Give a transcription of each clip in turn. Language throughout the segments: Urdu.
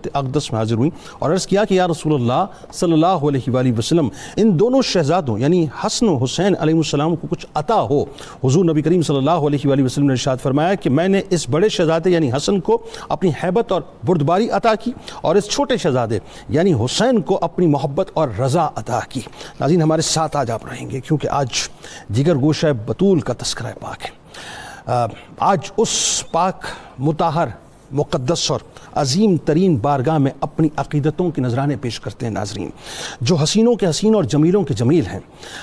اقدس میں حاضر ہوئی اور عرض کیا کہ یا رسول اللہ صلی اللہ علیہ وآلہ وسلم ان دونوں شہزادوں یعنی حسن و حسین علیہ السلام کو کچھ عطا ہو۔ حضور نبی کریم صلی اللہ علیہ وآلہ وسلم نے ارشاد فرمایا کہ میں نے اس بڑے شہزادے یعنی حسن کو اپنی ہیبت اور بردباری عطا کی اور اس چھوٹے شہزادے یعنی حسین کو اپنی محبت اور رضا عطا کی۔ ناظرین ہمارے ساتھ آج آپ رہیں گے کیونکہ آج جگر گوشہ بطول کا تذکرہ پاک ہے۔ آج اس پاک مطہر مقدس اور عظیم ترین بارگاہ میں اپنی عقیدتوں کے نذرانے پیش کرتے ہیں ناظرین، جو حسینوں کے حسین اور جمیلوں کے جمیل ہیں،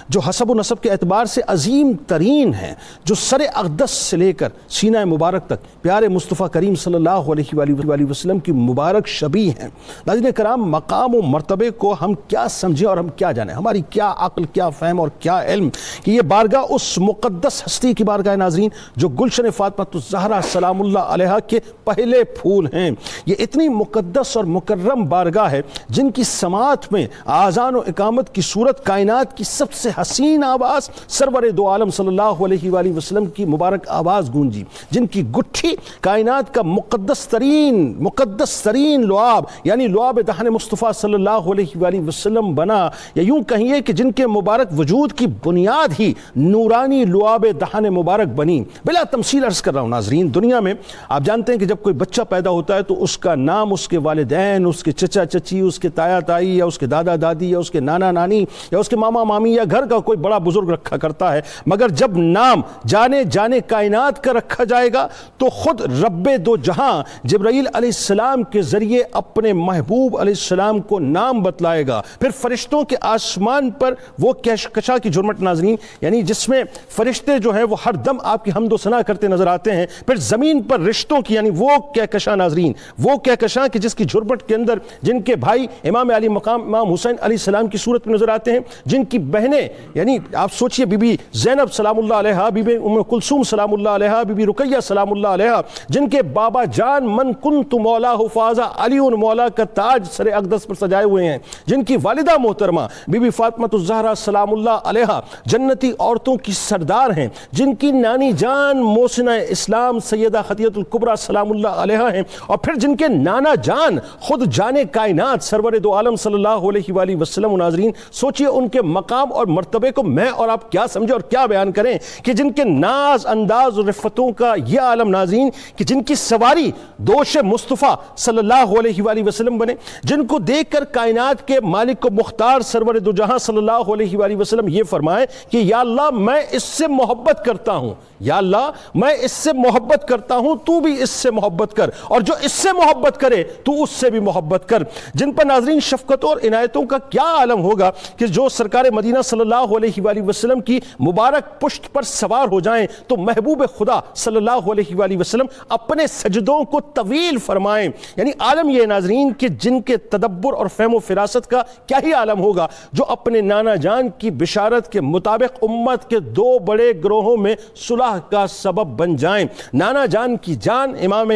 جو حسب و نسب کے اعتبار سے عظیم ترین ہیں، جو سر اقدس سے لے کر سینہ مبارک تک پیارے مصطفیٰ کریم صلی اللہ علیہ وآلہ وسلم کی مبارک شبیہ ہیں۔ ناظرین کرام، مقام و مرتبے کو ہم کیا سمجھیں اور ہم کیا جانیں، ہماری کیا عقل، کیا فہم اور کیا علم کہ یہ بارگاہ اس مقدس ہستی کی بارگاہ ہے ناظرین جو گلشن فاطمہ الزہرا سلام اللہ علیہا کے پہلے پھول ہیں۔ یہ اتنی مقدس اور مکرم بارگاہ ہے جن کی سماعت میں آذان و اقامت کی صورت کائنات کی سب سے حسین آواز سرور دو عالم صلی اللہ علیہ وآلہ وسلم کی مبارک آواز گونجی، جن کی گٹھی کائنات کا مقدس ترین لعاب یعنی لعاب دہن مصطفیٰ صلی اللہ علیہ وآلہ وسلم بنا، یا یوں کہیے کہ جن کے مبارک وجود کی بنیاد ہی نورانی لعاب دہن مبارک بنی۔ بلا تمثیل عرض کر رہا ہوں ناظرین، دنیا میں آپ جانتے ہیں کہ جب کوئی بچہ پیدا ہوتا ہے تو اس کا نام اس کے والدین، اس کے چچا چچی، اس کے تایا تائی یا اس کے دادا دادی یا اس کے نانا نانی یا اس کے ماما مامی یا گھر کا کوئی بڑا بزرگ رکھا کرتا ہے، مگر جب نام جانے کائنات کا رکھا جائے گا تو خود رب دو جہاں جبرائیل علیہ السلام کے ذریعے اپنے محبوب علیہ السلام کو نام بتلائے گا۔ پھر فرشتوں کے آسمان پر وہ کہکشاں کی جھرمٹ ناظرین، یعنی جس میں فرشتے جو ہیں وہ ہر دم آپ کی حمد و ثنا کرتے نظر آتے ہیں، پھر زمین پر رشتوں کی یعنی وہ کہکشاں ناظرین، وہ کہکشاں کہ جس کی جھرمٹ کے اندر جن کے بھائی امام علی مقام امام حسین علیہ السلام کی صورت میں نظر آتے ہیں، جن کی بہنیں یعنی آپ سوچئے بی بی زینب سلام اللہ علیہا، بی بی ام کلثوم سلام اللہ علیہا، بی بی رقیہ سلام اللہ علیہا، جن کے بابا جان من کنت مولا حفاظہ علی مولا کا تاج سر اقدس پر سجائے ہوئے ہیں، جن کی والدہ محترمہ بی بی فاطمہ الزہرا سلام اللہ علیہا جنتی عورتوں کی سردار ہیں، جن کی نانی جان محسنہ اسلام سیدہ خدیجہ الکبریٰ سلام اللہ علیہا ہیں، اور پھر جن کے نانا جان خود جانے کائنات سرور دو عالم صلی اللہ علیہ وآلہ وسلم۔ ناظرین سوچئے ان کے مقام اور مرتبے کو میں اور آپ کیا سمجھیں اور کیا بیان کریں کہ جن کے ناز انداز اور رفتوں کا یہ عالم ناظرین کہ جن کی سواری دوش مصطفیٰ صلی اللہ علیہ وآلہ وسلم بنے، جن کو دیکھ کر کائنات کے مالک و مختار سرور دو جہاں صلی اللہ علیہ وآلہ وسلم یہ فرمائے کہ یا اللہ میں اس سے محبت کرتا ہوں، یا اللہ میں اس سے محبت کرتا ہوں، تو بھی اس سے محبت کر، اور جو اس سے محبت کرے تو اس سے بھی محبت کر۔ جن پر ناظرین شفقتوں اور عنایتوں کا کیا عالم ہوگا کہ جو سرکار مدینہ صلی اللہ علیہ وآلہ وسلم کی مبارک پشت پر سوار ہو جائیں تو محبوب خدا صلی اللہ علیہ وآلہ وسلم اپنے سجدوں کو طویل فرمائیں۔ یعنی عالم یہ ناظرین کہ جن کے تدبر اور فہم و فراست کا کیا ہی عالم ہوگا جو اپنے نانا جان کی بشارت کے مطابق امت کے دو بڑے گروہوں میں صلح کا سبب بن جائیں۔ نانا جان کی جان امام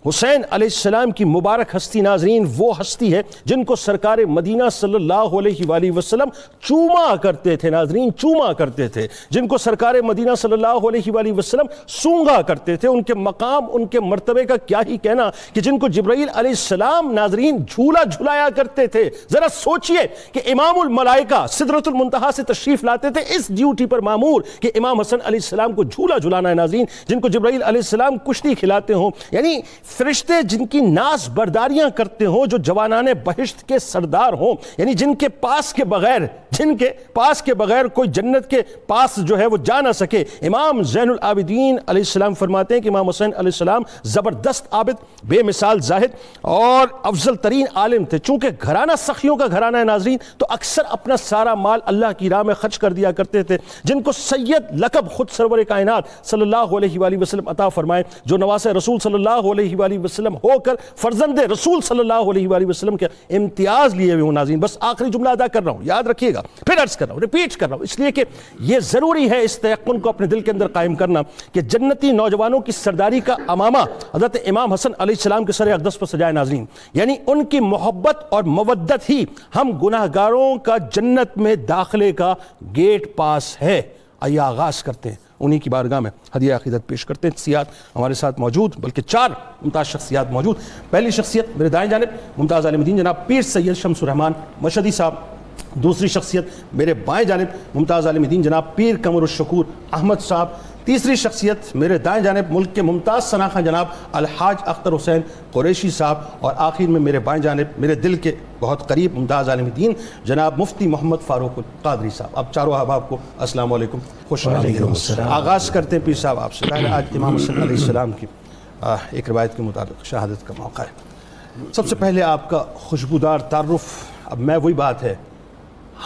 حسین علیہ السلام کی مبارک ہستی ناظرین وہ ہستی ہے جن کو سرکار مدینہ صلی اللہ علیہ وآلہ وسلم چوما کرتے تھے ناظرین، چوما کرتے تھے، جن کو سرکار مدینہ صلی اللہ علیہ وآلہ وسلم سونگا کرتے تھے۔ ان کے مقام، ان کے مرتبے کا کیا ہی کہنا کہ جن کو جبرائیل علیہ السلام ناظرین جھولا جھلایا کرتے تھے۔ ذرا سوچئے کہ امام الملائکہ سدرۃ المنتہا سے تشریف لاتے تھے اس ڈیوٹی پر مامور کہ امام حسن علیہ السلام کو جھولا جھلانا ہے ناظرین، جن کو جبرائیل علیہ السلام کشتی کھلاتے ہوں، یعنی فرشتے جن کی ناز برداریاں کرتے ہوں، جو جوانان بہشت کے سردار ہوں، یعنی جن کے پاس کے بغیر کوئی جنت کے پاس جو ہے وہ جا نہ سکے۔ امام زین العابدین علیہ السلام فرماتے ہیں کہ امام حسین علیہ السلام زبردست عابد، بے مثال زاہد اور افضل ترین عالم تھے۔ چونکہ گھرانہ سخیوں کا گھرانہ ہے ناظرین تو اکثر اپنا سارا مال اللہ کی راہ میں خرچ کر دیا کرتے تھے، جن کو سید لقب خود سرور کائنات صلی اللہ علیہ وآلہ وسلم عطا فرمائے، جو نواسہ رسول صلی اللہ علیہ وآلہ وسلم ہو کر فرزند رسول صلی اللہ علیہ وآلہ وسلم کے امتیاز لیے ہوئے ہوں ناظرین۔ بس آخری جملہ ادا کر رہا ہوں، یاد رکھیے گا، پھر عرض کر رہا ہوں، ریپیٹ کر رہا ہوں، اس لیے کہ یہ ضروری ہے اس تیقن کو اپنے دل کے اندر قائم کرنا کہ جنتی نوجوانوں کی سرداری کا امامہ حضرت امام حسن علیہ السلام کے سر اقدس پر سجائے ناظرین، یعنی ان کی محبت اور مودت ہی ہم گناہگاروں کا جنت میں داخلے کا گیٹ پاس ہے۔ آئیے آغاز کرتے ہیں انہی کی بارگاہ میں ہدیہ عقیدت پیش کرتے ہیں۔ شخصیات ہمارے ساتھ موجود، بلکہ 4 ممتاز شخصیات موجود۔ پہلی شخصیت میرے دائیں جانب ممتاز عالم دین جناب پیر سید شمس الرحمان مشہدی صاحب۔ دوسری شخصیت میرے بائیں جانب ممتاز عالم دین جناب پیر قمر الشکور احمد صاحب۔ تیسری شخصیت میرے دائیں جانب ملک کے ممتاز ثنا خان جناب الحاج اختر حسین قریشی صاحب، اور آخر میں میرے بائیں جانب میرے دل کے بہت قریب ممتاز عالم دین جناب مفتی محمد فاروق القادری صاحب۔ اب چاروں احباب کو السلام علیکم، خوش آمدید۔ آغاز کرتے ہیں پیر صاحب آپ سے۔ آج امام حسن علیہ السلام کی ایک روایت کے مطابق شہادت کا موقع ہے۔ سب سے پہلے آپ کا خوشبودار تعارف، اب میں وہی بات ہے،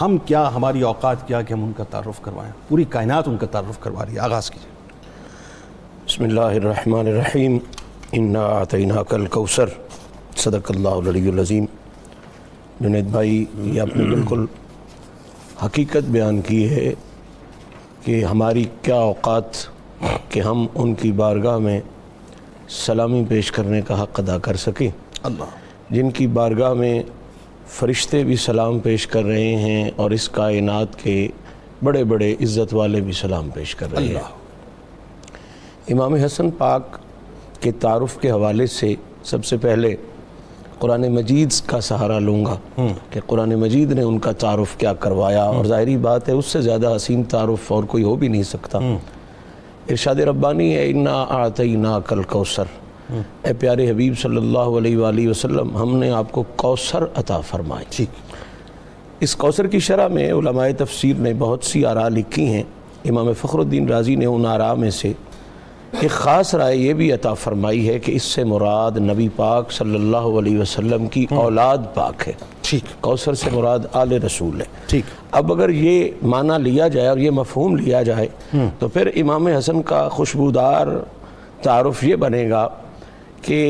ہم کیا، ہماری اوقات کیا کہ ہم ان کا تعارف کروائیں؟ پوری کائنات ان کا تعارف کروا رہی ہے، آغاز کیجیے۔ بسم اللہ الرحمن الرحیم، انا اعطیناک الکوثر، صدق اللہ العلی العظیم۔ جنید بھائی، یہ آپ نے بالکل حقیقت بیان کی ہے کہ ہماری کیا اوقات کہ ہم ان کی بارگاہ میں سلامی پیش کرنے کا حق ادا کر سکیں، اللہ، جن کی بارگاہ میں فرشتے بھی سلام پیش کر رہے ہیں اور اس کائنات کے بڑے بڑے عزت والے بھی سلام پیش کر رہے ہیں۔ امام حسن پاک کے تعارف کے حوالے سے سب سے پہلے قرآن مجید کا سہارا لوں گا کہ قرآن مجید نے ان کا تعارف کیا کروایا، اور ظاہری بات ہے اس سے زیادہ حسین تعارف اور کوئی ہو بھی نہیں سکتا۔ ارشاد ربانی ہے، انا اعطیناک الکوثر، اے پیارے حبیب صلی اللہ علیہ وآلہ وسلم، ہم نے آپ کو کوثر عطا فرمائی۔ ٹھیک۔ اس کوثر کی شرح میں علماء تفسیر نے بہت سی آراء لکھی ہیں۔ امام فخر الدین رازی نے ان آراء میں سے ایک خاص رائے یہ بھی عطا فرمائی ہے کہ اس سے مراد نبی پاک صلی اللہ علیہ وسلم کی اولاد پاک ہے۔ ٹھیک۔ کوثر سے مراد آل رسول ہے۔ ٹھیک۔ اب اگر یہ معنی لیا جائے اور یہ مفہوم لیا جائے تو پھر امام حسن کا خوشبودار تعارف یہ بنے گا کہ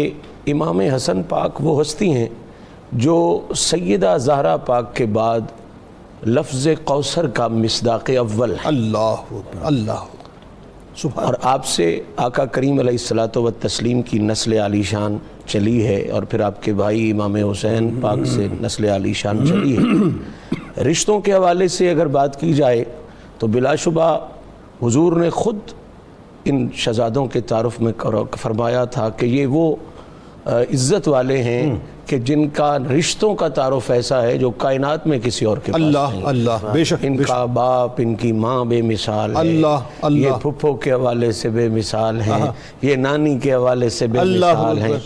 امام حسن پاک وہ ہستی ہیں جو سیدہ زہرا پاک کے بعد لفظ کوثر کا مصداق اول ہے۔ اللہ اللہ، سبحان۔ اور آپ سے آقا کریم علیہ الصلوۃ والتسلیم کی نسل عالی شان چلی ہے، اور پھر آپ کے بھائی امام حسین پاک سے نسل عالی شان چلی ہے۔ رشتوں کے حوالے سے اگر بات کی جائے تو بلا شبہ حضور نے خود ان شہزادوں کے تعارف میں فرمایا تھا کہ یہ وہ عزت والے ہیں کہ جن کا رشتوں کا تعارف ایسا ہے جو کائنات میں کسی اور کے پاس اللہ نہیں۔ اللہ، بے شک، ان کا باپ، ان کی ماں بے مثال ہے، اللہ اللہ، یہ پھپھو کے حوالے سے بے مثال ہیں، یہ نانی کے حوالے سے بے مثال ہیں،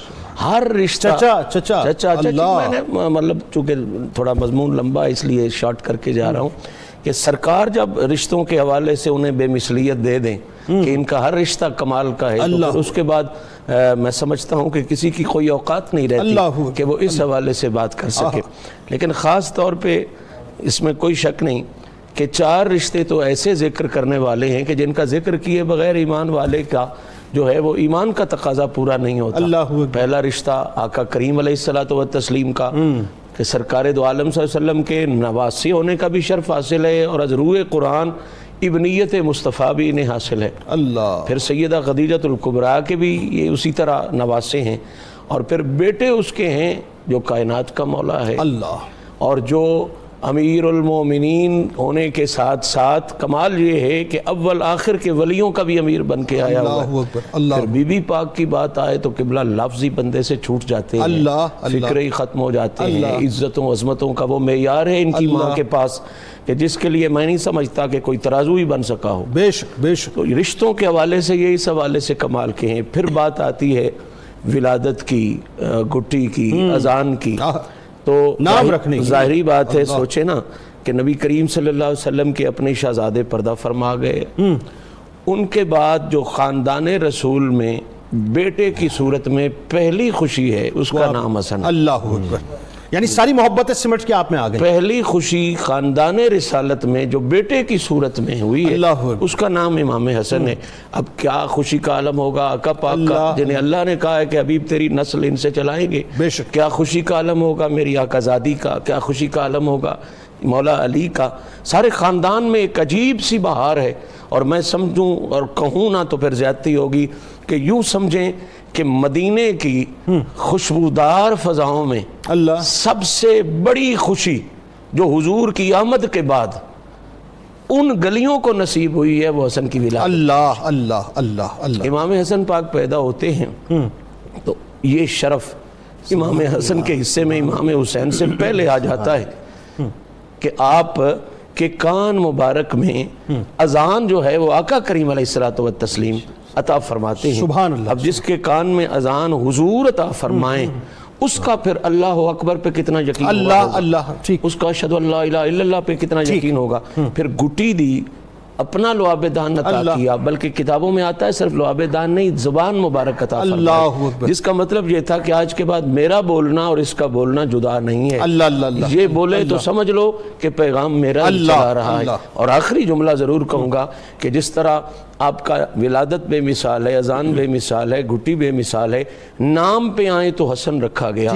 ہر رشتہ چچا میں نے مطلب چونکہ تھوڑا مضمون لمبا اس لیے شارٹ کر کے جا رہا ہوں کہ سرکار جب رشتوں کے حوالے سے انہیں بے مثلیت دے دیں کہ ان کا ہر رشتہ کمال کا ہے، تو پھر اس کے بعد میں سمجھتا ہوں کہ کسی کی کوئی اوقات نہیں رہتی کہ وہ اس حوالے سے بات کر سکے۔ لیکن خاص طور پہ اس میں کوئی شک نہیں کہ 4 رشتے تو ایسے ذکر کرنے والے ہیں کہ جن کا ذکر کیے بغیر ایمان والے کا جو ہے وہ ایمان کا تقاضا پورا نہیں ہوتا۔ پہلا رشتہ آقا کریم علیہ الصلوۃ والتسلیم کا کہ سرکار دو عالم صلی اللہ علیہ وسلم کے نواسی ہونے کا بھی شرف حاصل ہے، اور از روح قرآن ابنیت مصطفیٰ بھی انہیں حاصل ہے۔ اللہ، پھر سیدہ خدیجۃ الکبریٰ کے بھی یہ اسی طرح نواسے ہیں، اور پھر بیٹے اس کے ہیں جو کائنات کا مولا ہے، اللہ، اور جو امیر المومنین ہونے کے ساتھ ساتھ کمال یہ ہے کہ اول آخر کے ولیوں کا بھی امیر بن کے آیا ہوا ہے۔ پھر بی بی پاک کی بات آئے تو قبلہ لفظ ہی بندے سے چھوٹ جاتے ہیں، فکر ہی ختم ہو جاتے ہیں۔ عزتوں عظمتوں کا وہ معیار ہے ان کی ماں کے پاس کہ جس کے لیے میں نہیں سمجھتا کہ کوئی ترازو ہی بن سکا ہو۔ بے شک بے شک۔ تو رشتوں کے حوالے سے یہ اس حوالے سے کمال کے ہیں۔ پھر بات آتی ہے ولادت کی، گٹی کی، اذان کی، تو نام رکھنے کی ظاہری بات ہے، سوچے نا کہ نبی کریم صلی اللہ علیہ وسلم کے اپنے شہزادے پردہ فرما گئے، ان کے بعد جو خاندان رسول میں بیٹے کی صورت میں پہلی خوشی ہے اس کا نام حسن ہے۔ اللہ اکبر، یعنی ساری محبتیں سمٹ کے آپ میں آ گئی۔ پہلی خوشی خاندان رسالت میں جو بیٹے کی صورت میں ہوئی ہے اس کا نام امام حسن ہے۔ اب کیا خوشی کا عالم ہوگا آقا پاک کا جنہیں اللہ نے کہا ہے کہ حبیب تیری نسل ان سے چلائیں گے، بے شک۔ کیا خوشی کا عالم ہوگا میری آقا زادی کا، کیا خوشی کا عالم ہوگا مولا علی کا۔ سارے خاندان میں ایک عجیب سی بہار ہے، اور میں سمجھوں اور کہوں نہ تو پھر زیادتی ہوگی کہ یوں سمجھیں کہ مدینے کی خوشبودار فضاؤں میں سب سے بڑی خوشی جو حضور کی آمد کے بعد ان گلیوں کو نصیب ہوئی ہے وہ حسن کی ولادت۔ اللہ اللہ اللہ اللہ۔ امام حسن پاک پیدا ہوتے ہیں تو یہ شرف امام حسن کے حصے میں امام حسین سے پہلے آ جاتا ہے کہ آپ کے کان مبارک میں اذان جو ہے وہ آقا کریم علیہ الصلوۃ والتسلیم عطا فرماتے ہیں۔ سبحان اللہ۔ اب جس کے کان میں اذان حضور عطا فرمائیں اس کا پھر اللہ اکبر پہ کتنا یقین ہوگا، اللہ اللہ، ٹھیک، اس کا اشہدو اللہ الہ الا اللہ پہ کتنا یقین ہوگا۔ پھر گٹی دی، اپنا لعاب دان عطا کیا، بلکہ کتابوں میں آتا ہے صرف لعاب دان نہیں، زبان مبارک عطا فرمایا، جس کا مطلب یہ تھا کہ آج کے بعد میرا بولنا اور اس کا بولنا جدا نہیں ہے۔ اللہ اللہ اللہ، یہ بولے تو سمجھ لو کہ پیغام میرا چلا رہا ہے۔ اور آخری جملہ ضرور کہوں گا کہ جس طرح آپ کا ولادت بے مثال ہے، اذان بے مثال ہے، گھٹی بے مثال ہے، نام پہ آئے تو حسن رکھا گیا،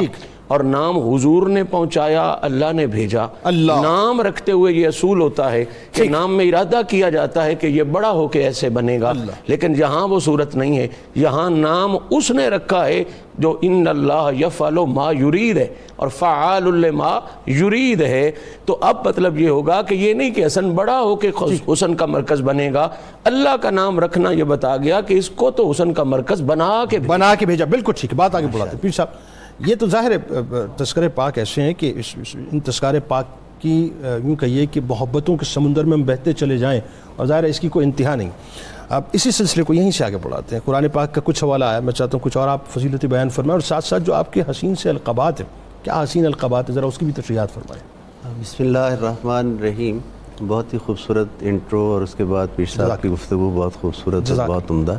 اور نام حضور نے پہنچایا، اللہ نے بھیجا۔ نام رکھتے ہوئے یہ اصول ہوتا ہے کہ نام میں ارادہ کیا جاتا ہے کہ یہ بڑا ہو کے ایسے بنے گا، لیکن یہاں وہ صورت نہیں ہے، یہاں نام اس نے رکھا ہے جو ان اللہ یفعل ما یرید ہے اور فعال لما یرید ہے۔ تو اب مطلب یہ ہوگا کہ یہ نہیں کہ حسن بڑا ہو کے حسن کا مرکز بنے گا، اللہ کا نام رکھنا یہ بتا گیا کہ اس کو تو حسن کا مرکز بنا کے بھیجا۔ بالکل ٹھیک، بات آگے بڑھاتے ہیں پیر صاحب۔ یہ تو ظاہر ہے تذکرے پاک ایسے ہیں کہ ان تذکرے پاک کی یوں کہیے کہ محبتوں کے سمندر میں ہم بہتے چلے جائیں، اور ظاہر ہے اس کی کوئی انتہا نہیں۔ اب اسی سلسلے کو یہیں سے آگے بڑھاتے ہیں۔ قرآن پاک کا کچھ حوالہ آیا، میں چاہتا ہوں کچھ اور آپ فضیلت بیان فرمائیں، اور ساتھ ساتھ جو آپ کے حسین سے القابات ہیں، کیا حسین القابات ہے، ذرا اس کی بھی تشریحات فرمائیں۔ بسم اللہ الرحمن الرحیم۔ بہت ہی خوبصورت انٹرو، اور اس کے بعد پیر صاحب کی گفتگو بہت خوبصورت اور بہت عمدہ۔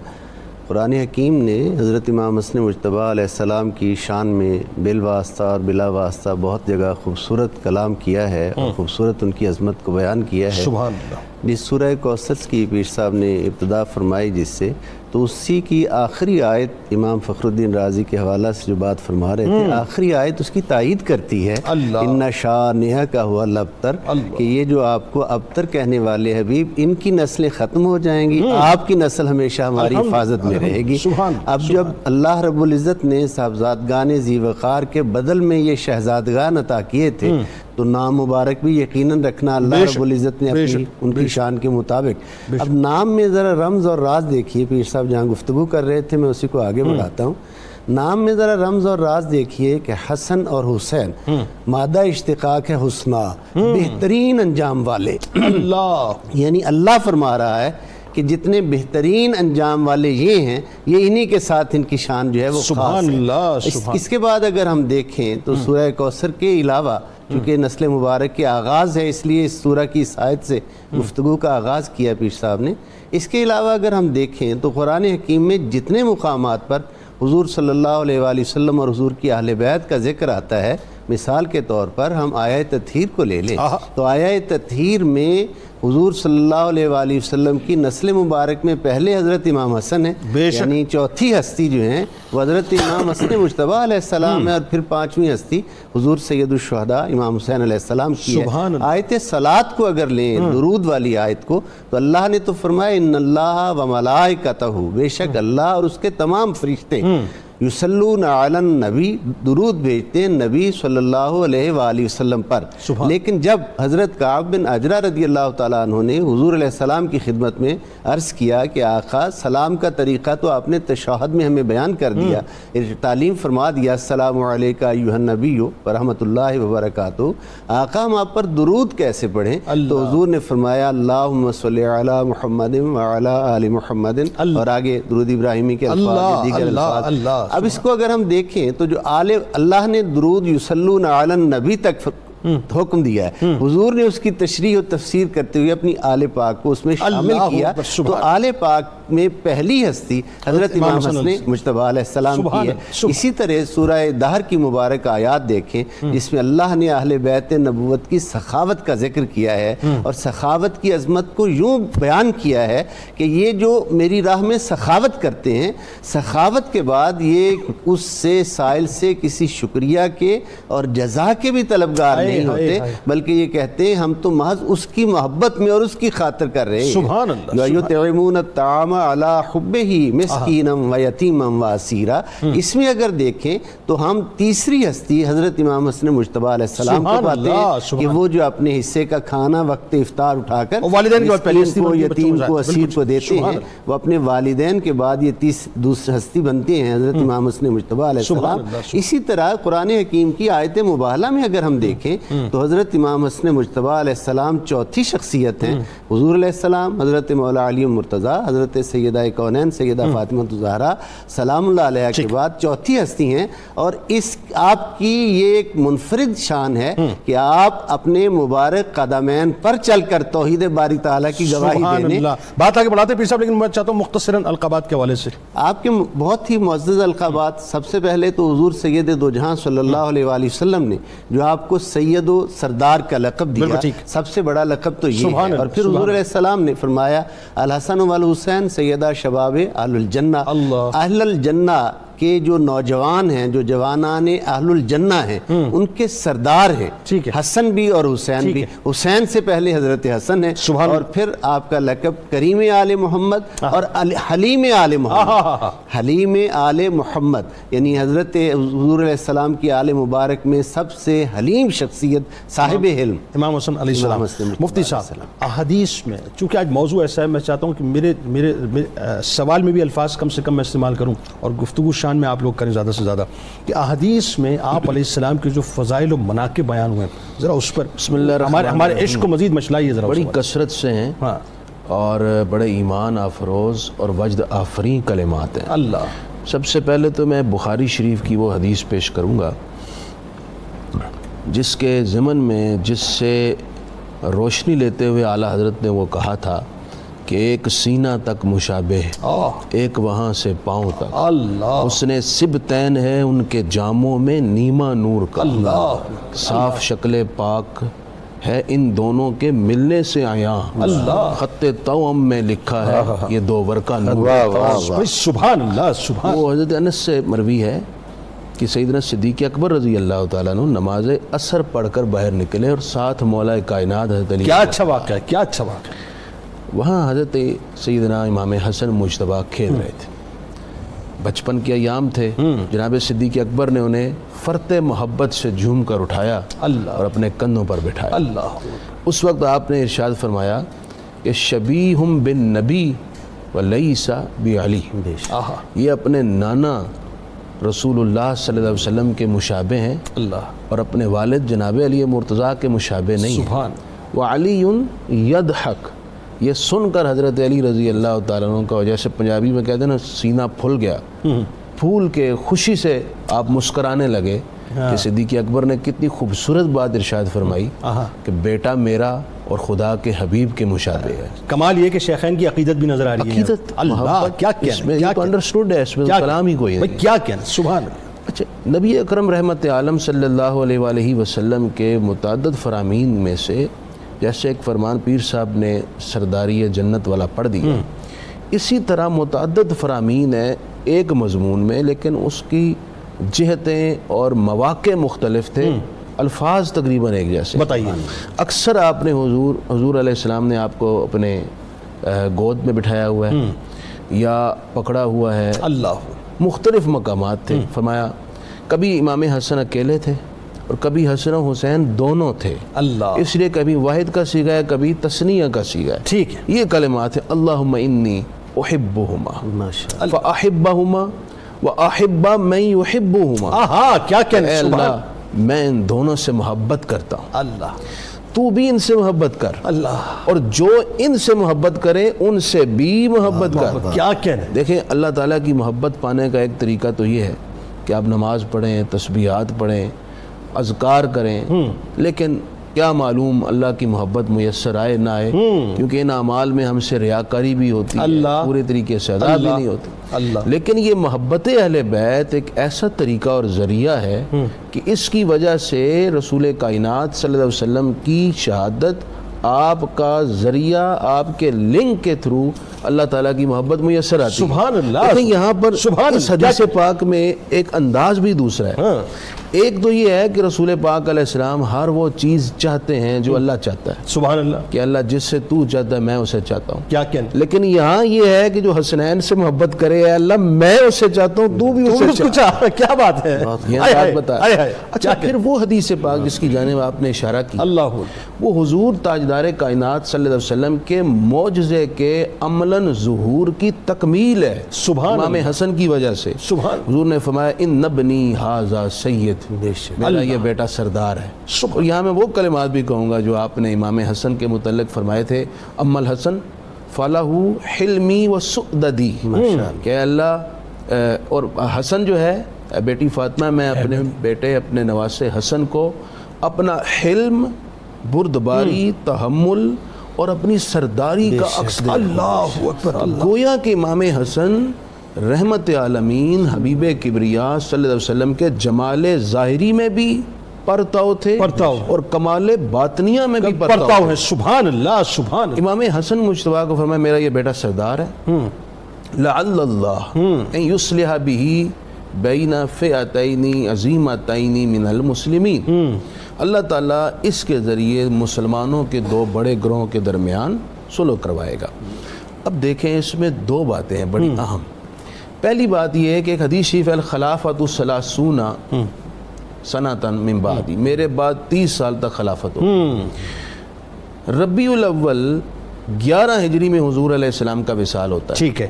قرآن حکیم نے حضرت امام حسن مجتبی علیہ السلام کی شان میں بالواسطہ اور بلا واسطہ بہت جگہ خوبصورت کلام کیا ہے، اور خوبصورت ان کی عظمت کو بیان کیا ہے۔ سبحان اللہ۔ جس سورہ کوثر کی پیر صاحب نے ابتدا فرمائی جس سے، تو اسی کی آخری آیت امام فخر الدین رازی کے حوالہ سے جو بات فرما رہے تھے، آخری آیت اس کی تائید کرتی ہے، ان شانئک هو الابتر، کہ یہ جو آپ کو ابتر کہنے والے حبیب، ان کی نسلیں ختم ہو جائیں گی، آپ کی نسل ہمیشہ ہماری حفاظت میں رہے گی۔ اب جب اللہ رب العزت نے صاحبزادگان ذی وقار کے بدل میں یہ شہزادگان عطا کیے تھے، تو نام مبارک بھی یقیناً رکھنا اللہ رب العزت نے اپنی ان کی شان کے مطابق۔ اب نام میں ذرا رمز اور راز دیکھیے، پیر صاحب جہاں گفتگو کر رہے تھے میں اسی کو آگے بڑھاتا ہوں۔ نام میں ذرا رمز اور راز دیکھیے کہ حسن اور حسین مادہ اشتقاق ہے حسنا، بہترین انجام والے۔ اللہ، یعنی اللہ فرما رہا ہے کہ جتنے بہترین انجام والے یہ ہیں، یہ انہی کے ساتھ ان کی شان جو ہے وہ خاص ہے۔ اس کے بعد اگر ہم دیکھیں تو سورہ کوثر کے علاوہ، چونکہ نسل مبارک کے آغاز ہے اس لیے اس سورہ کی اس آیت سے گفتگو کا آغاز کیا پیر صاحب نے، اس کے علاوہ اگر ہم دیکھیں تو قرآن حکیم میں جتنے مقامات پر حضور صلی اللہ علیہ وآلہ وسلم اور حضور کی اہل بیت کا ذکر آتا ہے، مثال کے طور پر ہم آیہ تطہیر کو لے لیں تو آیہ تطہیر میں حضور صلی اللہ علیہ وآلہ وسلم کی نسل مبارک میں پہلے حضرت امام حسن ہے، یعنی چوتھی ہستی جو ہیں وہ حضرت امام حسن مجتبی علیہ السلام ہے، اور پھر پانچویں ہستی حضور سید الشہداء امام حسین علیہ السلام کی ہے۔ آیت صلاۃ کو اگر لیں، درود والی آیت کو، تو اللہ نے تو فرمایا ان اللہ و ملائکتہ، بے شک اللہ اور اس کے تمام فرشتے یصلون علی النبی، درود بھیجتے ہیں نبی صلی اللہ علیہ وآلہ وسلم پر۔ لیکن جب حضرت کعب بن عجرہ رضی اللہ تعالیٰ عنہ نے حضور علیہ السلام کی خدمت میں عرض کیا کہ آقا سلام کا طریقہ تو آپ نے تشہد میں ہمیں بیان کر دیا، تعلیم فرما دیا السلام علیکہ ایھا النبی ورحمۃ اللہ وبرکاتہ، آقا ہم آپ پر درود کیسے پڑھیں؟ تو حضور نے فرمایا اللہم صلی علی محمد وعلی آل محمد، اور آگے درود ابراہیمی کے الفاظ، دیگر الفاظ۔ اب اس کو اگر ہم دیکھیں تو جو اللہ نے درود یصلون علی النبی تک حکم دیا ہے، حضور نے اس کی تشریح و تفسیر کرتے ہوئے اپنی آل پاک کو اس میں شامل کیا، تو آل پاک میں پہلی ہستی حضرت امام حسن مجتبی علیہ السلام کی ہے۔ اسی طرح سورہ دہر کی مبارک آیات دیکھیں جس میں اللہ نے اہل بیت نبوت کی سخاوت کا ذکر کیا ہے، اور سخاوت کی عظمت کو یوں بیان کیا ہے کہ یہ جو میری راہ میں سخاوت کرتے ہیں، سخاوت کے بعد یہ اس سے سائل سے کسی شکریہ کے اور جزا کے بھی طلبگار نہیں نہیں ہوتے بلکہ یہ کہتے ہیں ہم تو محض اس کی محبت میں اور اس کی خاطر کر رہے ہیں. سبحان اللہ. یطعمون الطعام علی حبہ مسکینا و یتیما و اسیرا. اس میں اگر دیکھیں تو ہم تیسری ہستی حضرت امام حسن مجتبیٰ علیہ السلام کو پاتے ہیں کہ وہ جو اپنے حصے کا کھانا وقت افطار اٹھا کر والدین کے بعد مسکین کو یتیم کو اسیر کو دیتے ہیں. وہ اپنے والدین کے بعد یہ دوسری ہستی بنتے ہیں حضرت امام حسن مجتبیٰ علیہ السلام. اسی طرح قرآن حکیم کی آیت مباہلہ میں اگر ہم دیکھیں تو حضرت امام حسن مجتبیٰ علیہ السلام چوتھی شخصیت ہیں. حضور علیہ السلام، حضرت مولا علی مرتضیٰ، حضرت سیدہ کونین سیدہ فاطمہ الزہرا سلام اللہ علیہ کے بعد چوتھی ہستی ہیں. اور اس آپ کی یہ ایک منفرد شان ہے کہ آپ اپنے مبارک قدمین پر چل کر توحید باری تعالیٰ کی گواہی دینے. بات آگے بڑھاتے پیر صاحب، لیکن میں چاہتا ہوں مختصراً القابات کے حوالے سے. آپ کے بہت ہی معزز القابات. سب سے پہلے تو حضور سید دو جہاں صلی اللہ علیہ وآلہ وسلم نے جو آپ کو سید و سردار کا لقب دیا، سب سے بڑا لقب تو یہ ہے. اور پھر حضور علیہ السلام نے فرمایا الحسن والحسین سیدہ شباب اہل الجنہ. اہل الجنہ کہ جو نوجوان ہیں، جو جوانان اہل الجنہ ہیں، ان کے سردار ہیں. حسن بھی اور حسین بھی. حسین سے پہلے حضرت حسن ہے، اور پھر آپ کا لقب کریم آل محمد اور حلیم آل محمد. حلیم آل محمد یعنی حضرت حضور علیہ السلام کی آل مبارک میں سب سے حلیم شخصیت صاحب علم امام حسن علیہ السلام. مفتی صاحب، احادیث میں چونکہ آج موضوع ایسا ہے، میں چاہتا ہوں کہ میرے سوال میں بھی الفاظ کم سے کم میں استعمال کروں اور گفتگو شان میں آپ لوگ کریں زیادہ سے زیادہ، کہ احادیث میں آپ علیہ السلام کے جو فضائل و مناقب بیان ہوئے ہیں، ذرا اس پر بسم اللہ الرحمن الرحیم ہمارے عشق کو مزید مچلائیے ذرا. بڑی کثرت سے ہیں اور بڑے ایمان افروز اور وجد آفرین کلمات ہیں. اللہ. سب سے پہلے تو میں بخاری شریف کی وہ حدیث پیش کروں گا جس کے ضمن میں، جس سے روشنی لیتے ہوئے اعلیٰ حضرت نے وہ کہا تھا کہ ایک سینہ تک مشابہ، ایک وہاں سے پاؤں تک. اللہ. اس نے سبتین ہے ان کے جاموں میں نیما نور کا. اللہ. صاف شکل پاک ہے ان دونوں کے ملنے سے آیا. اللہ. خط توام میں لکھا ہے یہ دو ورقہ نور. سبحان اللہ. سبحان. وہ حضرت انس سے مروی ہے کہ سیدنا صدیق اکبر رضی اللہ تعالیٰ عنہ نماز عصر پڑھ کر باہر نکلے اور ساتھ مولا کائنات حضرت علی. کیا اچھا واقعہ ہے، کیا اچھا واقعہ ہے. وہاں حضرت سیدنا امام حسن مجتبیٰ کھیل رہے تھے. بچپن کے ایام تھے. جناب صدیق اکبر نے انہیں فرط محبت سے جھوم کر اٹھایا اور اپنے کندھوں پر بٹھایا. اللہ. اس وقت آپ نے ارشاد فرمایا کہ شبیہم بن نبی ولیس بعلی. یہ اپنے نانا رسول اللہ صلی اللہ علیہ وسلم کے مشابہ ہیں اور اپنے والد جناب علی مرتضیٰ کے مشابہ نہیں ہیں. سبحان. وعلی یضحک. یہ سن کر حضرت علی رضی اللہ تعالیٰ عنہ کا، جیسے پنجابی میں کہتے ہیں نا سینہ پھول گیا، پھول کے خوشی سے آپ مسکرانے لگے کہ صدیق اکبر نے کتنی خوبصورت بات ارشاد فرمائی کہ بیٹا میرا اور خدا کے حبیب کے مشابہ ہے. کمال یہ کہ شیخین کی عقیدت بھی نظر آ رہی ہے. عقیدت، اللہ. کیا کہنا، اس میں یہ تو انڈرسٹوڈ ہے، اس میں کلام ہی کوئی نہیں. کیا کہنا. سبحان اللہ. اچھا، نبی اکرم رحمت عالم صلی اللہ علیہ وآلہ وسلم کے متعدد فرامین میں سے جیسے ایک فرمان پیر صاحب نے سرداری جنت والا پڑھ دیا، اسی طرح متعدد فرامین ہیں ایک مضمون میں، لیکن اس کی جہتیں اور مواقع مختلف تھے، الفاظ تقریباً ایک جیسے. بتائیے. اکثر آپ نے حضور علیہ السلام نے آپ کو اپنے گود میں بٹھایا ہوا ہے یا پکڑا ہوا ہے. اللہ. مختلف مقامات تھے. فرمایا کبھی امام حسن اکیلے تھے اور کبھی حسن و حسین دونوں تھے. اللہ. اس لیے کبھی واحد کا صیغہ ہے، کبھی تثنیہ کا صیغہ ہے. ٹھیک ہے. یہ کلمات ہیں. اللہم انی احبہما فاحبہما واحب من یحبہما. کیا کہنا. اے اللہ میں ان دونوں سے محبت کرتا ہوں، اللہ تو بھی ان سے محبت کر. اللہ. اور جو ان سے محبت کرے ان سے بھی محبت کر. کیا کہنا. دیکھیں اللہ تعالیٰ کی محبت پانے کا ایک طریقہ تو یہ ہے کہ آپ نماز پڑھیں، تسبیحات پڑھیں، اذکار کریں، لیکن کیا معلوم اللہ کی محبت میسر آئے نہ آئے، کیونکہ ان اعمال میں ہم سے ریاکاری بھی ہوتی ہے، پورے طریقے سے ادا بھی نہیں ہوتی. لیکن یہ محبت اہل بیت ایک ایسا طریقہ اور ذریعہ ہے کہ اس کی وجہ سے رسول کائنات صلی اللہ علیہ وسلم کی شہادت آپ کا ذریعہ، آپ کے لنک کے تھرو اللہ تعالیٰ کی محبت میسر آتی ہے۔ سبحان اللہ۔ لیکن یہاں پر سبحان اس اللہ۔ حدیث پاک میں ایک انداز بھی دوسرا ہے۔ ایک تو یہ ہے کہ رسول پاک علیہ السلام ہر وہ چیز چاہتے ہیں جو اللہ چاہتا ہے، سبحان اللہ۔ کہ اللہ جس سے تو چاہتا ہے میں اسے چاہتا ہوں۔ کیا کہنا، لیکن یہاں یہ ہے کہ جو حسنین سے محبت کرے، اے اللہ میں اسے چاہتا ہوں، تو بھی اسے چاہ۔ کیا بات ہے، یہاں بات بتا۔ اچھا پھر وہ حدیث پاک جس کی جانب آپ نے اشارہ کی، اللہ، وہ حضور تاجدار کائنات صلی اللہ علیہ وسلم کے معجزے کے عملاً ظہور کی تکمیل ہے۔ سبحان امام حسن کی وجہ سے سبحان، حضور نے فرمایا ان ابنی ھذا سید، میرا یہ بیٹا سردار ہے۔ اور یہاں میں وہ کلمات بھی کہوں گا جو آپ نے امام حسن کے متعلق فرمائے تھے، اما الحسن فَلَهُ حلمی و سؤددی، کہ اللہ اور حسن جو ہے بیٹی فاطمہ، میں اپنے بیٹے اپنے نواسے حسن کو اپنا حلم، بردباری، تحمل اور اپنی سرداری کا عکس دے۔ اللہ اکبر۔ گویا کہ امام حسن رحمت عالمین حبیب کبریا صلی اللہ علیہ وسلم کے جمال ظاہری میں بھی پرتاؤ تھے، پرتاؤ، اور کمال باطنیہ میں بھی پرتاؤ ہے۔ سبحان اللہ، سبحان اللہ۔ امام حسن مجتبیٰ کو فرمایا میرا یہ بیٹا سردار ہے، لعل اللہ ان یصلح به بین فئتین عظیمتین من المسلمین، اللہ تعالیٰ اس کے ذریعے مسلمانوں کے دو بڑے گروہوں کے درمیان صلح کروائے گا۔ اب دیکھیں اس میں دو باتیں ہیں بڑی اہم۔ پہلی بات یہ ہے کہ ایک حدیث شریف ہے الخلافۃ الثلاثون سنۃ من بعدی، میرے بعد 30 سال تک خلافت ہو۔ ربیع الاول 11 ہجری میں حضور علیہ السلام کا وصال ہوتا ہے، ٹھیک ہے،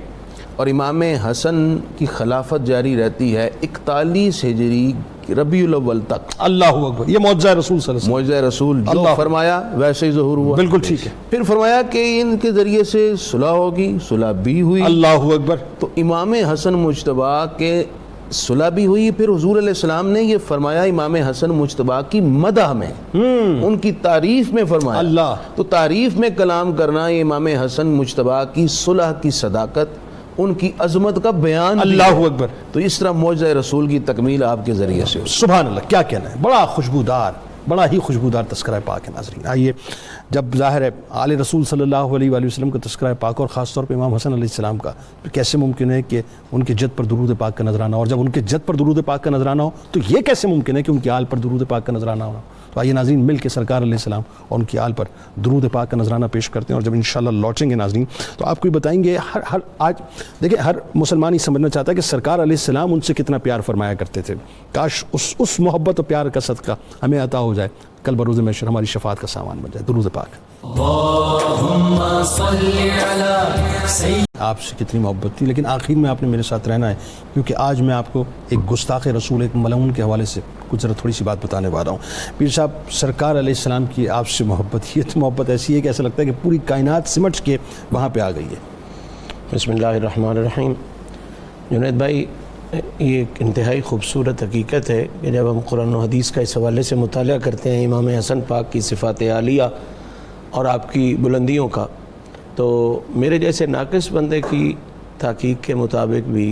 اور امام حسن کی خلافت جاری رہتی ہے 41 ہجری ربیع الاول تک۔ اللہ اکبر، یہ معجزہ رسول صلی اللہ علیہ وسلم، معجزہ رسول جو اللہ، فرمایا ویسے ہی ظہور ہوا۔ بالکل ٹھیک ہے۔ پھر فرمایا کہ ان کے ذریعے سے صلح ہوگی، صلح بھی ہوئی۔ اللہ اکبر۔ تو امام حسن مجتبیٰ کے صلح بھی ہوئی۔ پھر حضور علیہ السلام نے یہ فرمایا امام حسن مجتبیٰ کی مدح میں، ان کی تعریف میں فرمایا۔ اللہ، تو تعریف میں کلام کرنا یہ امام حسن مجتبیٰ کی صلح کی صداقت، ان کی عظمت کا بیان بھی اللہ ہے۔ اکبر۔ تو اس طرح معجزہ رسول کی تکمیل آپ کے ذریعے سے ہوئی۔ سبحان اللہ، کیا کہنا ہے، بڑا خوشبودار، بڑا ہی خوشبودار تذکرہ پاک ہے۔ ناظرین آئیے، جب ظاہر ہے آل رسول صلی اللہ علیہ وآلہ وسلم کا تذکرہ پاک اور خاص طور پہ امام حسن علیہ السلام کا، پھر کیسے ممکن ہے کہ ان کے جد پر درود پاک کا نذرانہ، اور جب ان کے جد پر درود پاک کا نذرانہ ہو تو یہ کیسے ممکن ہے کہ ان کی آل پر درود پاک کا نذرانہ ہونا؟ تو آئیے ناظرین مل کے سرکار علیہ السلام اور ان کی آل پر درود پاک کا نذرانہ پیش کرتے ہیں، اور جب انشاءاللہ لوٹیں گے ناظرین تو آپ کو یہ بتائیں گے، آج دیکھیں ہر مسلمان ہی سمجھنا چاہتا ہے کہ سرکار علیہ السلام ان سے کتنا پیار فرمایا کرتے تھے، کاش اس محبت و پیار کا صدقہ ہمیں عطا ہو جائے، کل بروز محشر ہماری شفاعت کا سامان بن جائے۔ درود پاک۔ آپ سے کتنی محبت تھی، لیکن آخر میں آپ نے میرے ساتھ رہنا ہے، کیونکہ آج میں آپ کو ایک گستاخ رسول، ایک ملعون کے حوالے سے کچھ ذرا تھوڑی سی بات بتانے والا ہوں۔ پیر صاحب، سرکار علیہ السلام کی آپ سے محبت، یہ تو محبت ایسی ہے کہ ایسا لگتا ہے کہ پوری کائنات سمٹ کے وہاں پہ آ گئی ہے۔ بسم اللہ الرحمن الرحیم۔ جنید بھائی، یہ ایک انتہائی خوبصورت حقیقت ہے کہ جب ہم قرآن و حدیث کا اس حوالے سے مطالعہ کرتے ہیں امام حسن پاک کی صفات عالیہ اور آپ کی بلندیوں کا، تو میرے جیسے ناقص بندے کی تحقیق کے مطابق بھی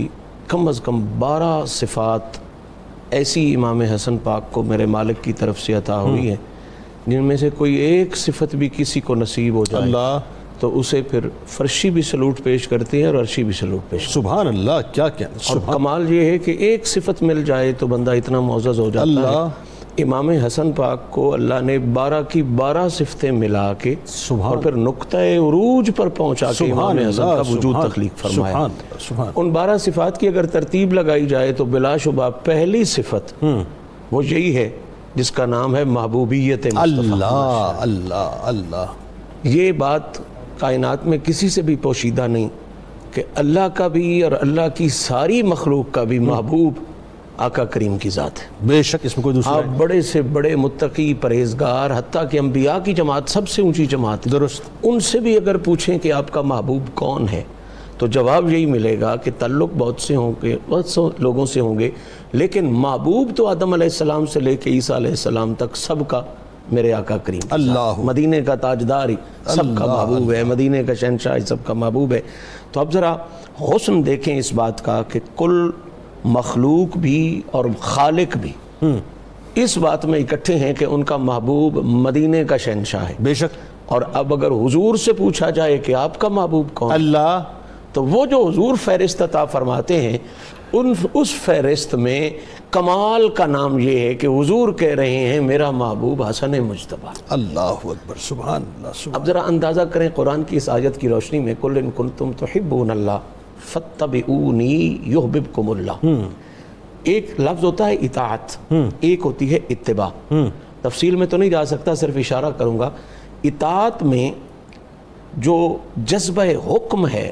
کم از کم 12 صفات ایسی امام حسن پاک کو میرے مالک کی طرف سے عطا ہوئی ہیں جن میں سے کوئی ایک صفت بھی کسی کو نصیب ہو جائے اللہ، تو اسے پھر فرشی بھی سلوٹ پیش کرتے ہیں اور عرشی بھی سلوٹ پیش کرتے سبحان اللہ، کیا کہنا، ہیں۔ اور کمال یہ ہے کہ ایک صفت مل جائے تو بندہ اتنا معزز ہو جاتا اللہ۔ ہے۔ امام حسن پاک کو اللہ نے 12 کی 12 صفتیں ملا کے اور پھر نقطہ عروج پر پہنچا کے امام حسن کا وجود تخلیق فرمایا۔ ان 12 صفات کی اگر ترتیب لگائی جائے تو بلا شبہ پہلی صفت وہ یہی ہے جس کا نام ہے محبوبیت مصطفیٰ۔ اللہ اللہ اللہ، یہ بات کائنات میں کسی سے بھی پوشیدہ نہیں کہ اللہ کا بھی اور اللہ کی ساری مخلوق کا بھی محبوب آقا کریم کی ذات ہے۔ بے شک اس میں کوئی دوسرا آپ بڑے سے بڑے متقی، پرہیزگار، حتیٰ کہ انبیاء کی جماعت سب سے اونچی جماعت ہے، درست، ان سے بھی اگر پوچھیں کہ آپ کا محبوب کون ہے تو جواب یہی ملے گا کہ تعلق بہت سے ہوں گے، بہت سے لوگوں سے ہوں گے، لیکن محبوب تو آدم علیہ السلام سے لے کے عیسیٰ علیہ السلام تک سب کا میرے آقا کریم کی ذات ہے۔ مدینے کا تاجدار ہی سب کا محبوب ہے، مدینے کا شہنشاہ سب کا محبوب ہے۔ تو اب ذرا حسن دیکھیں اس بات کا کہ کل مخلوق بھی اور خالق بھی اس بات میں اکٹھے ہیں کہ ان کا محبوب مدینے کا شہنشاہ ہے، بے شک، اور اب اگر حضور سے پوچھا جائے کہ آپ کا محبوب کون، اللہ، تو وہ جو حضور فہرست عطا فرماتے ہیں اس فہرست میں کمال کا نام یہ ہے کہ حضور کہہ رہے ہیں میرا محبوب حسن مجتبیٰ۔ اللہ اکبر، سبحان اللہ، سبحان اب ذرا اندازہ کریں قرآن کی اس آیت کی روشنی میں، قُلْ إِن كُنتُمْ تُحِبُّونَ اللَّهَ فَاتَّبِعُونِي يُحْبِبْكُمُ اللَّهُ۔ ایک لفظ ہوتا ہے اطاعت، ایک ہوتی ہے اتباع۔ تفصیل میں تو نہیں جا سکتا، صرف اشارہ کروں گا۔ اطاعت میں جو جذبہ حکم ہے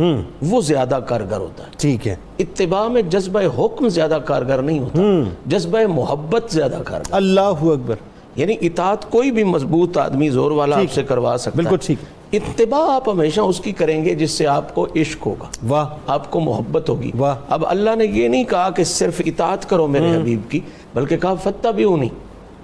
وہ زیادہ کارگر ہوتا ہے، ٹھیک ہے۔ اتباع میں جذبہ حکم زیادہ کارگر نہیں ہوتا، جذبہ محبت زیادہ کارگر۔ اللہ اکبر، یعنی اطاعت کوئی بھی مضبوط آدمی زور والا آپ سے کروا سکتا ہے، بالکل ٹھیک۔ اتباع آپ ہمیشہ اس کی کریں گے جس سے آپ کو عشق ہوگا، واہ، آپ کو محبت ہوگی۔ واہ۔ اب اللہ نے یہ نہیں کہا کہ صرف اطاعت کرو میرے حبیب کی، بلکہ کہا فاتبعونی،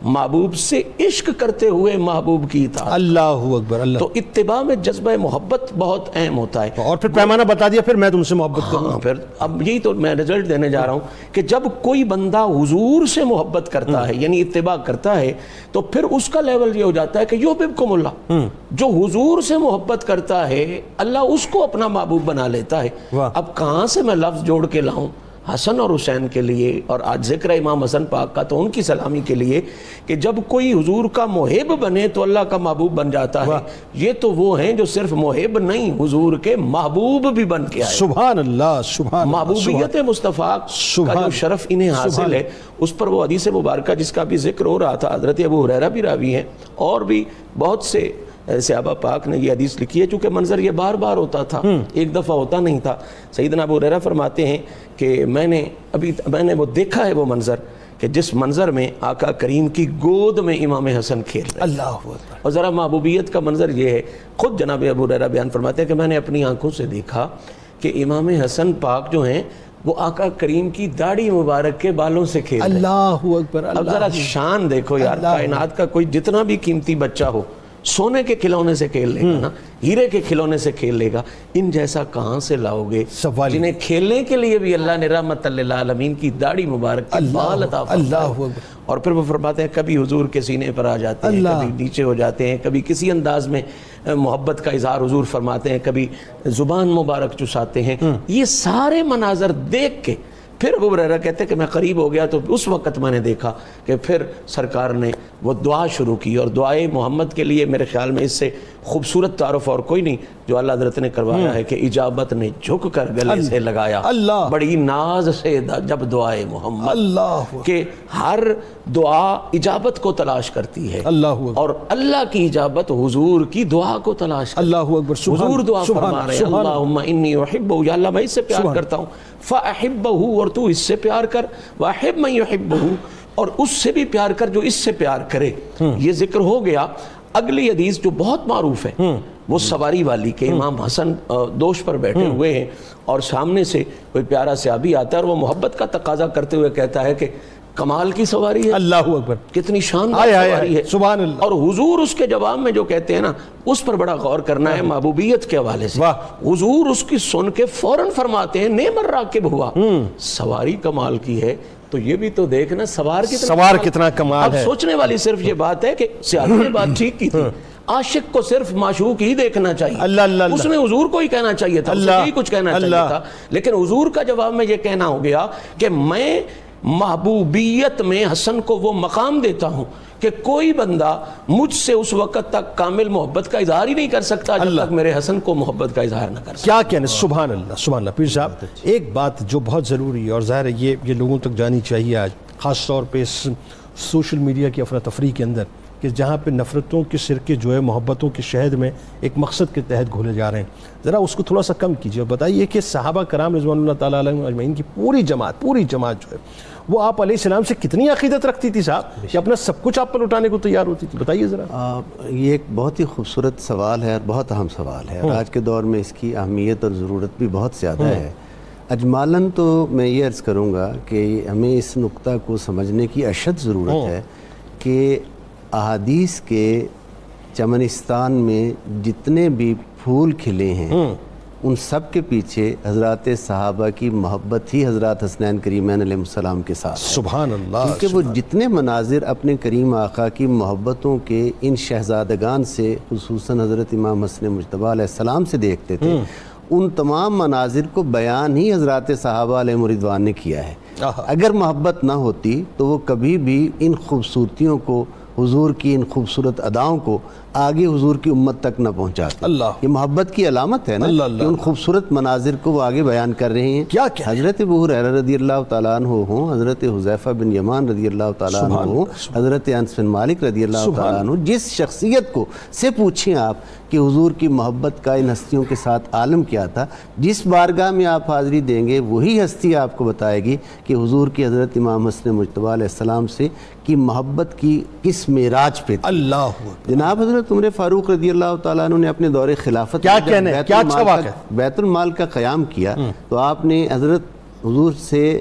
محبوب سے عشق کرتے ہوئے محبوب کی اطاعت۔ اللہ اکبر، اللہ۔ تو اتباع میں جذبہ محبت بہت اہم ہوتا ہے۔ اور پھر پیمانہ بتا دیا، پھر میں تم سے محبت کروں۔ ہاں، پھر اب یہی تو میں رزلٹ دینے جا رہا ہوں کہ جب کوئی بندہ حضور سے محبت کرتا ہے، یعنی اتباع کرتا ہے، تو پھر اس کا لیول یہ ہو جاتا ہے کہ یحببکم اللہ، جو حضور سے محبت کرتا ہے اللہ اس کو اپنا محبوب بنا لیتا ہے۔ واہ۔ اب کہاں سے میں لفظ جوڑ کے لاؤں حسن اور حسین کے لیے، اور آج ذکر ہے امام حسن پاک کا تو ان کی سلامی کے لیے، کہ جب کوئی حضور کا محب بنے تو اللہ کا محبوب بن جاتا ہے۔ یہ تو وہ ہیں جو صرف محب نہیں، حضور کے محبوب بھی بن کے آئے۔ سبحان اللہ، سبحان اللہ، محبوبیت مصطفیٰ کا جو شرف انہیں حاصل ہے، اس پر وہ حدیث مبارکہ جس کا بھی ذکر ہو رہا تھا، حضرت ابو ہریرہ بھی راوی ہیں، اور بھی بہت سے صحابہ پاک نے یہ حدیث لکھی ہے، چونکہ منظر یہ بار بار ہوتا تھا، ایک دفعہ ہوتا نہیں تھا۔ سیدنا ابو ہریرہ فرماتے ہیں کہ میں نے وہ دیکھا ہے وہ منظر، کہ جس منظر میں آقا کریم کی گود میں امام حسن کھیل رہے ہیں۔ اللہ اکبر۔ اور ذرا محبوبیت کا منظر یہ ہے، خود جناب ابو ہریرہ بیان فرماتے ہیں کہ میں نے اپنی آنکھوں سے دیکھا کہ امام حسن پاک جو ہیں وہ آقا کریم کی داڑھی مبارک کے بالوں سے کھیل رہے ہیں۔ اللہ اکبر، اب ذرا شان دیکھو یار، کائنات کا کوئی جتنا بھی قیمتی بچہ ہو سونے کے کھلونے سے کھیل لے گا نا، ہیرے کے کھلونے سے کھیل لے گا، ان جیسا کہاں سے لاؤ گے جنہیں کھیلنے کے لیے بھی اللہ نے رحمت للعالمین کی داڑھی مبارک کے بال عطا فرمائے۔ اور پھر وہ فرماتے ہیں کبھی حضور کے سینے پر آ جاتے ہیں، کبھی نیچے ہو جاتے ہیں، کبھی کسی انداز میں محبت کا اظہار حضور فرماتے ہیں، کبھی زبان مبارک چساتے ہیں۔ یہ سارے مناظر دیکھ کے پھر ابو ہریرہ کہتے ہیں کہ میں قریب ہو گیا تو اس وقت میں نے دیکھا کہ پھر سرکار نے وہ دعا شروع کی، اور دعائے محمد کے لیے میرے خیال میں اس سے خوبصورت تعارف اور کوئی نہیں جو اللہ حضرت نے کروایا ہے کہ اجابت نے جھک کر گلے سے لگایا بڑی ناز سے جب دعائے محمد، کہ ہر دعا اجابت کو تلاش کرتی ہے، اور اللہ کی اجابت حضور کی دعا کو تلاش کرتی ہے۔ اللہ اکبر، حضور دعا فرما رہے ہیں اللہم انی احبہ، یا اللہ میں اس سے پیار کرتا ہوں، فاحبہ، اور تو اس سے پیار کر، واحب من یحبہ، اور اس سے بھی پیار کر جو اس سے پیار کرے۔ یہ ذکر ہو گیا۔ اگلی حدیث جو بہت معروف ہے وہ سواری والی، کہ امام حسن دوش پر بیٹھے ہوئے ہیں اور سامنے سے کوئی پیارا صحابی آتا ہے اور وہ محبت کا تقاضا کرتے ہوئے کہتا ہے کہ کمال کی سواری ہے، اللہ اکبر، کتنی شاندار سواری ہے، سبحان اللہ۔ اور حضور اس کے جواب میں جو کہتے ہیں نا، اس پر بڑا غور کرنا ہے محبوبیت کے حوالے سے۔ حضور اس کی سن کے فوراً فرماتے ہیں نعم الراکب ہوا، سواری کمال کی ہے تو یہ بھی تو دیکھنا سوار کتنا کمال ہے۔ اب سوچنے والی صرف یہ بات ہے کہ صحابی نے بات ٹھیک کی تھی، عاشق کو صرف معشوق ہی دیکھنا چاہیے، اس نے حضور کو ہی کہنا چاہیے تھا، اسے ہی کچھ کہنا چاہیے تھا، لیکن حضور کا جواب میں یہ کہنا ہو گیا کہ میں محبوبیت میں حسن کو وہ مقام دیتا ہوں کہ کوئی بندہ مجھ سے اس وقت تک کامل محبت کا اظہار ہی نہیں کر سکتا جب تک میرے حسن کو محبت کا اظہار نہ کر سکتا۔ کیا کہنے، سبحان اللہ، سبحان اللہ۔ پیر صاحب ایک بات جو بہت ضروری ہے اور ظاہر ہے یہ لوگوں تک جانی چاہیے آج، خاص طور پہ اس سوشل میڈیا کی افراتفری کے اندر، کہ جہاں پہ نفرتوں کے سرکے جو ہے محبتوں کے شہد میں ایک مقصد کے تحت گھولے جا رہے ہیں، ذرا اس کو تھوڑا سا کم کیجیے اور بتائیے کہ صحابہ کرام رضوان اللہ تعالیٰ علیہم اجمعین کی پوری جماعت جو ہے وہ آپ علیہ السلام سے کتنی عقیدت رکھتی تھی صاحب کہ اپنا سب کچھ آپ پر اٹھانے کو تیار ہوتی تھی؟ بتائیے ذرا۔ یہ ایک بہت ہی خوبصورت سوال ہے اور بہت اہم سوال ہے، اور آج کے دور میں اس کی اہمیت اور ضرورت بھی بہت زیادہ ہے۔ اجمالاً تو میں یہ عرض کروں گا کہ ہمیں اس نقطہ کو سمجھنے کی اشد ضرورت ہے کہ احادیث کے چمنستان میں جتنے بھی پھول کھلے ہیں ان سب کے پیچھے حضرات صحابہ کی محبت ہی حضرات حسنین کریمین علیہ السلام کے ساتھ ہے۔ سبحان اللہ۔ کیونکہ وہ جتنے مناظر اپنے کریم آقا کی محبتوں کے ان شہزادگان سے خصوصاً حضرت امام حسن مجتبیٰ علیہ السلام سے دیکھتے تھے، ان تمام مناظر کو بیان ہی حضرات صحابہ علیہ رضوان نے کیا ہے۔ اگر محبت نہ ہوتی تو وہ کبھی بھی ان خوبصورتیوں کو، حضور کی ان خوبصورت اداؤں کو آگے حضور کی امت تک نہ پہنچاتے۔ اللہ، یہ محبت کی علامت ہے نا کہ ان خوبصورت مناظر کو وہ آگے بیان کر رہے ہیں۔ کیا کیا حضرت ابو ہریرہ رضی اللہ تعالیٰ عنہ ہوں، حضرت حذیفہ بن یمان رضی اللہ تعالیٰ عنہ ہوں، حضرت انس بن مالک رضی اللہ تعالیٰ عنہ، جس شخصیت کو سے پوچھیں آپ کہ حضور کی محبت کا ان ہستیوں کے ساتھ عالم کیا تھا، جس بارگاہ میں آپ حاضری دیں گے وہی ہستی آپ کو بتائے گی کہ حضور کی حضرت امام حسن مجتبیٰ علیہ السلام سے کی محبت کی کس معراج پہ تھی۔ اللہ جناب حضرت عمر فاروق رضی اللہ تعالیٰ عنہ نے اپنے دور خلافت کیا میں کہنے، جب کیا اچھا واقعہ بیت المال کا قیام کیا تو آپ نے حضرت حضور سے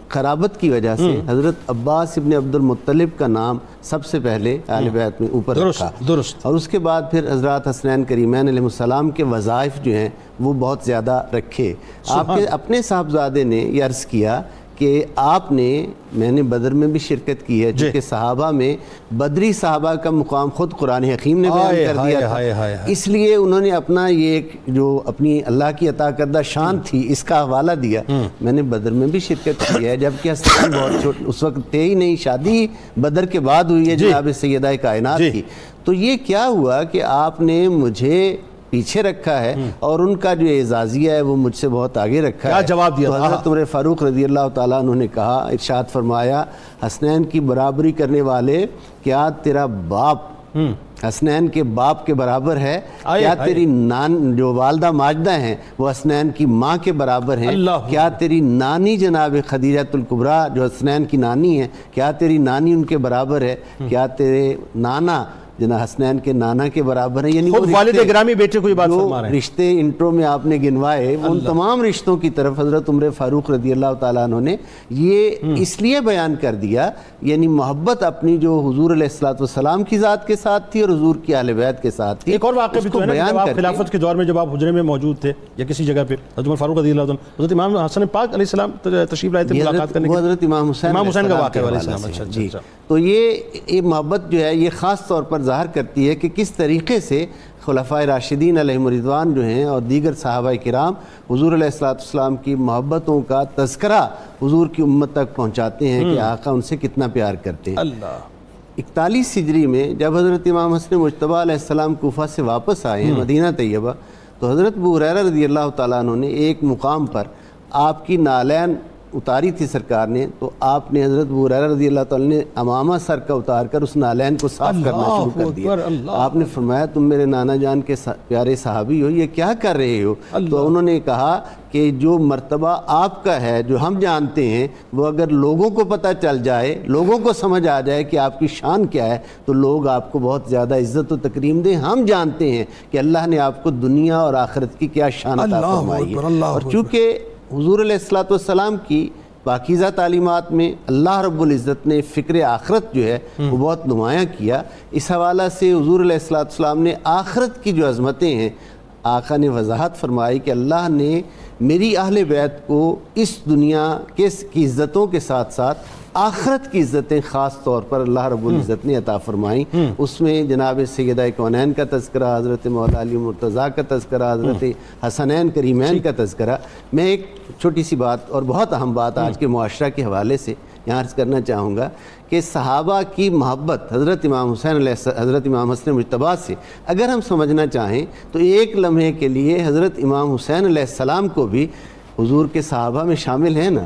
قرابت کی وجہ سے حضرت عباس ابن عبد المطلب کا نام سب سے پہلے اہل بیت میں اوپر رکھا، درست، اور اس کے بعد پھر حضرات حسنین کریمین علیہ السلام کے وظائف جو ہیں وہ بہت زیادہ رکھے۔ آپ کے اپنے صاحبزادے نے یہ عرض کیا کہ آپ نے، میں نے بدر میں بھی شرکت کی ہے، چونکہ صحابہ میں بدری صحابہ کا مقام خود قرآن حکیم نے بیان کر دیا تھا، اس لیے انہوں نے اپنا یہ ایک جو اپنی اللہ کی عطا کردہ شان تھی اس کا حوالہ دیا۔ میں نے بدر میں بھی شرکت کی ہے، جبکہ حسنین بہت چھوٹے اس وقت تھے ہی نہیں، شادی بدر کے بعد ہوئی ہے جناب سیدہ کائنات کی۔ تو یہ کیا ہوا کہ آپ نے مجھے پیچھے رکھا ہے اور ان کا جو اعزازیہ ہے وہ مجھ سے بہت آگے رکھا ہے۔ کیا جواب دیا؟ تو حضرت عمر فاروق رضی اللہ تعالیٰ عنہ نے کہا، ارشاد فرمایا، حسنین کی برابری کرنے والے، کیا تیرا باپ حسنین کے باپ کے برابر ہے؟ کیا تیری جو والدہ ماجدہ ہیں وہ حسنین کی ماں کے برابر ہیں؟ کیا تیری نانی جناب خدیجہ الکبریٰ جو حسنین کی نانی ہے، کیا تیری نانی ان کے برابر ہے؟ کیا تیرے نانا جناب حسنین کے نانا کے برابر ہیں؟ یعنی خود والد گرامی بیٹے کو یہ بات فرما رہے ہیں۔ رشتے انٹرو میں آپ نے گنوائے، ان تمام رشتوں کی طرف حضرت عمر فاروق رضی اللہ تعالیٰ عنہ نے یہ اس لیے بیان کر دیا، یعنی محبت اپنی جو حضور علیہ السلام کی ذات کے ساتھ تھی اور حضور کی اہل بیت کے ساتھ تھی۔ ایک اور واقعہ بھی تو ہے نا، جب آپ خلافت کے دور میں جب آپ حجرے میں موجود تھے یا کسی جگہ پہ، حضرت عمر فاروق رضی اللہ عنہ، حضرت امام حسن پاک علیہ السلام تشریف لائے تھے ملاقات کرنے کے لیے، حضرت امام حسین کا واقعہ علیہ السلام۔ جی، تو یہ محبت جو ہے یہ خاص طور پر ظاہر کرتی ہے کہ کس طریقے سے خلفائے راشدین علیہم رضوان جو ہیں اور دیگر صحابہ کرام حضور علیہ السلام کی محبتوں کا تذکرہ حضور کی امت تک پہنچاتے ہیں کہ آقا ان سے کتنا پیار کرتے ہیں۔ اللہ 41 ہجری میں جب حضرت امام حسن مجتبیٰ علیہ السلام کوفہ سے واپس آئے ہیں مدینہ طیبہ، تو حضرت ابو ہریرہ رضی اللہ تعالیٰ عنہ نے ایک مقام پر آپ کی نالین اتاری تھی سرکار نے، تو آپ نے حضرت ابو ہریرہ رضی اللہ تعالیٰ نے امامہ سر کا اتار کر اس نالین کو صاف کرنا شروع کر دیا۔ آپ نے فرمایا، تم میرے نانا جان کے پیارے صحابی ہو، یہ کیا کر رہے ہو؟ تو انہوں نے کہا کہ جو مرتبہ آپ کا ہے جو ہم جانتے ہیں، وہ اگر لوگوں کو پتہ چل جائے، لوگوں کو سمجھ آ جائے کہ آپ کی شان کیا ہے، تو لوگ آپ کو بہت زیادہ عزت و تکریم دیں۔ ہم جانتے ہیں کہ اللہ نے آپ کو دنیا اور آخرت کی کیا شان عطا فرمائی ہے، اور چونکہ حضور علیہ السلام کی پاکیزہ تعلیمات میں اللہ رب العزت نے فکر آخرت جو ہے وہ بہت نمایاں کیا، اس حوالہ سے حضور علیہ السلام نے آخرت کی جو عظمتیں ہیں آقا نے وضاحت فرمائی کہ اللہ نے میری اہل بیت کو اس دنیا کی عزتوں کے ساتھ ساتھ آخرت کی عزتیں خاص طور پر اللہ رب العزت نے عطا فرمائیں۔ اس میں جناب سیدہ کونین کا تذکرہ، حضرت مولا علی مرتضیٰ کا تذکرہ، حضرت حسنین کریمین کا تذکرہ۔ میں ایک چھوٹی سی بات اور بہت اہم بات آج کے معاشرہ کے حوالے سے یہاں عرض کرنا چاہوں گا کہ صحابہ کی محبت حضرت امام حسن مجتبیٰ سے اگر ہم سمجھنا چاہیں تو ایک لمحے کے لیے حضرت امام حسین علیہ السلام کو بھی حضور کے صحابہ میں شامل ہیں نا،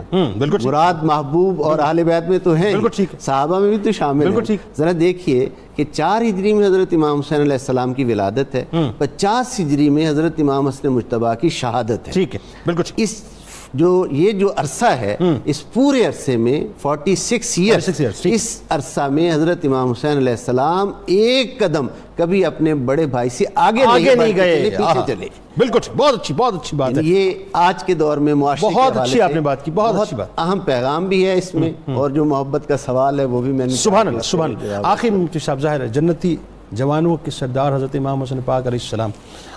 مراد محبوب اور اہل بیت میں تو ہیں، صحابہ میں بھی تو شامل ہیں۔ ذرا دیکھیے کہ 4 ہجری میں حضرت امام حسین علیہ السلام کی ولادت ہے، 50 ہجری میں حضرت امام حسن مجتبیٰ کی شہادت ہے۔ ٹھیک ہے، بالکل۔ یہ جو عرصہ ہے، اس پورے عرصے میں 46 ایئرس، اس عرصہ میں حضرت امام حسین علیہ السلام ایک قدم کبھی اپنے بڑے بھائی سے آگے نہیں گئے، پیچھے چلے۔ بالکل، بہت اچھی بات ہے۔ یہ آج کے دور میں معاشرے کے بہت اچھی آپ نے بات کی، بہت اچھی بات، اہم پیغام بھی ہے اس میں، اور جو محبت کا سوال ہے وہ بھی میں نے سبحان اللہ۔ آخر مفتی صاحب، ظاہر ہے جوانوں کے سردار حضرت امام حسن پاک علیہ السلام،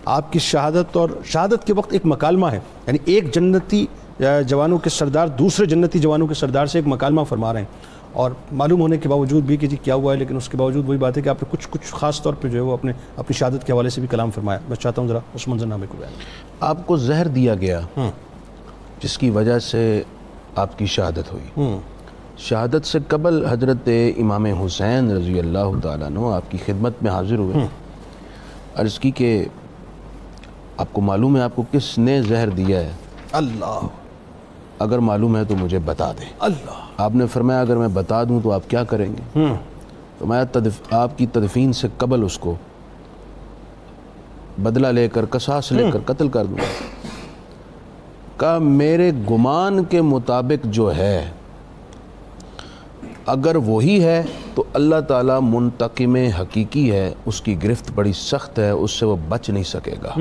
آپ کی شہادت اور شہادت کے وقت ایک مکالمہ ہے، یعنی ایک جنتی جوانوں کے سردار دوسرے جنتی جوانوں کے سردار سے ایک مکالمہ فرما رہے ہیں، اور معلوم ہونے کے باوجود بھی کہ جی کیا ہوا ہے، لیکن اس کے باوجود وہی بات ہے کہ آپ نے کچھ خاص طور پہ جو ہے وہ اپنی شہادت کے حوالے سے بھی کلام فرمایا. میں چاہتا ہوں ذرا اس منظرنامے کو بیان. آپ کو زہر دیا گیا جس کی وجہ سے آپ کی شہادت ہوئی. شہادت سے قبل حضرت امام حسین رضی اللہ تعالیٰ عنہ آپ کی خدمت میں حاضر ہوئے. عرض کی کہ آپ کو معلوم ہے آپ کو کس نے زہر دیا ہے؟ اللہ، اگر معلوم ہے تو مجھے بتا دیں. اللہ. آپ نے فرمایا اگر میں بتا دوں تو آپ کیا کریں گے؟ فرمایا آپ کی تدفین سے قبل اس کو بدلہ لے کر قصاص لے کر قتل کر دوں. کہا میرے گمان کے مطابق جو ہے اگر وہی ہے تو اللہ تعالیٰ منتقم حقیقی ہے، اس کی گرفت بڑی سخت ہے، اس سے وہ بچ نہیں سکے گا.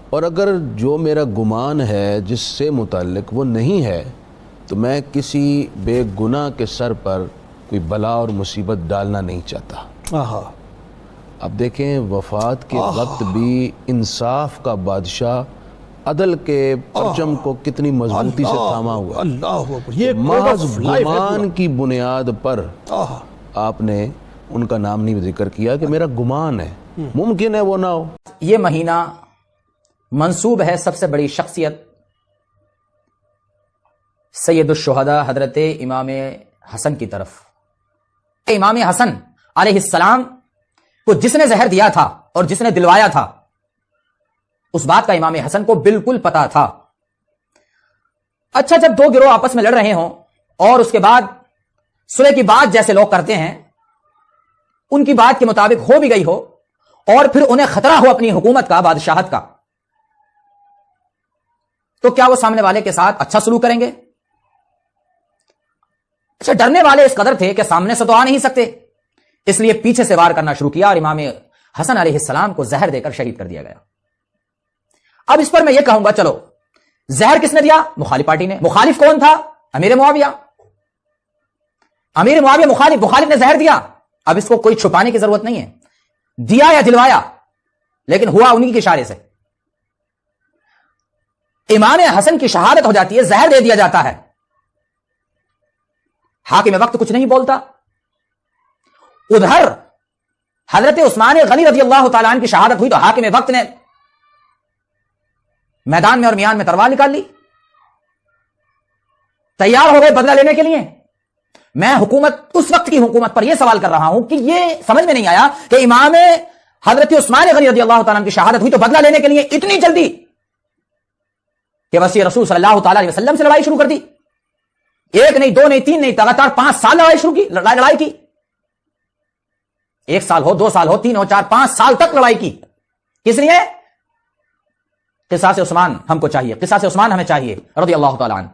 اور اگر جو میرا گمان ہے جس سے متعلق وہ نہیں ہے تو میں کسی بے گناہ کے سر پر کوئی بلا اور مصیبت ڈالنا نہیں چاہتا. اب دیکھیں وفات کے وقت بھی انصاف کا بادشاہ عدل کے پرچم کو کتنی مضبوطی سے تھاما ہوا. یہ محض گمان کی بنیاد پر آپ نے ان کا نام نہیں ذکر کیا کہ میرا گمان ہے، ممکن ہے وہ نہ ہو. یہ مہینہ منسوب ہے سب سے بڑی شخصیت سید الشہداء حضرت امام حسن کی طرف. امام حسن علیہ السلام کو جس نے زہر دیا تھا اور جس نے دلوایا تھا اس بات کا امام حسن کو بالکل پتا تھا. اچھا، جب دو گروہ آپس میں لڑ رہے ہوں اور اس کے بعد صلح کی بات جیسے لوگ کرتے ہیں ان کی بات کے مطابق ہو بھی گئی ہو اور پھر انہیں خطرہ ہو اپنی حکومت کا، بادشاہت کا، تو کیا وہ سامنے والے کے ساتھ اچھا سلوک کریں گے؟ اچھا، ڈرنے والے اس قدر تھے کہ سامنے سے تو آ نہیں سکتے، اس لیے پیچھے سے وار کرنا شروع کیا اور امام حسن علیہ السلام کو زہر دے کر شہید کر دیا گیا. اب اس پر میں یہ کہوں گا، چلو زہر کس نے دیا؟ مخالف پارٹی نے. مخالف کون تھا؟ امیر معاویہ. امیر معاویہ مخالف نے زہر دیا. اب اس کو کوئی چھپانے کی ضرورت نہیں ہے، دیا یا دلوایا، لیکن ہوا انہی کے اشارے سے. امام حسن کی شہادت ہو جاتی ہے، زہر دے دیا جاتا ہے، حاکم وقت کچھ نہیں بولتا. ادھر حضرت عثمان غنی رضی اللہ تعالیٰ عنہ کی شہادت ہوئی تو حاکم وقت نے میدان میں اور میان میں تلوار نکال لی، تیار ہو گئے بدلہ لینے کے لیے. میں اس وقت کی حکومت پر یہ سوال کر رہا ہوں کہ یہ سمجھ میں نہیں آیا کہ امام حضرت عثمان غنی رضی اللہ تعالیٰ عنہ کی شہادت ہوئی تو بدلہ لینے کے لیے اتنی جلدی کہ وسیع رسول صلی اللہ تعالیٰ علیہ وسلم سے لڑائی شروع کر دی. ایک نہیں، دو نہیں، تین نہیں، لگاتار 5 سال لڑائی کی. 1 سال ہو، 2 سال ہو، 3 ہو، 4 5 سال تک لڑائی کی. کس لیے؟ قصاص عثمان ہم کو چاہیے، قصاص عثمان ہمیں چاہیے رضی اللہ تعالیٰ عنہ.